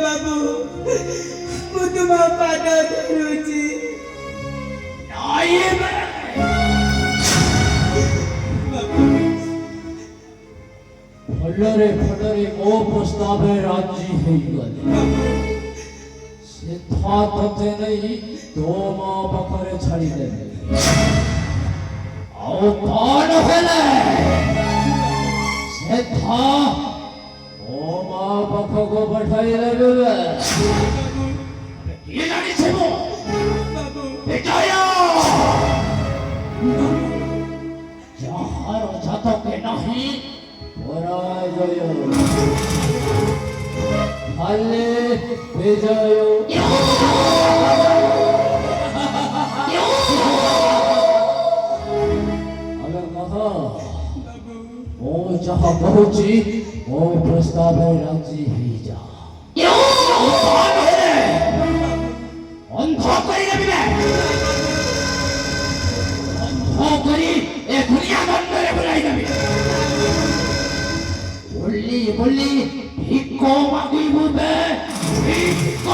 बाबू ମୁଁ ତୁମ ପାଦ ଧରୁଛି ଫଳରେ ଫଳରେ ମୋ ପ୍ରସ୍ତାବରେ ରାଜି ହେଇଗଲେ ସିଧା ତତେ ନେଇ ତୋ ମା ପାଖରେ ଛାଡ଼ିଦେବେ ଆଉ କଣ ହେଲେ ସିଧା ମୋ ମା ପାଖକୁ ପଠାଇଦେବେ କିଏ ଜାଣିଥିବ ଯାହାର ଜାତକେ ନାହିଁ ପରାଜୟ ଖାଲି ବିଜୟ ଆବେ କହ ମୁଁ ଯାହା କହୁଛି ମୋ ପ୍ରସ୍ତାବରେ ରାଜି ହେଇଯା ଅନ୍ଧ କରିଦେବି ଅନ୍ଧ କରି ଏ ଦୁନିଆ ଦଣ୍ଡରେ ବୁଲାଇଦେବି ବୁଲି ବୁଲି ଭିକ ମାଗିବୁ ବେ ଭିକ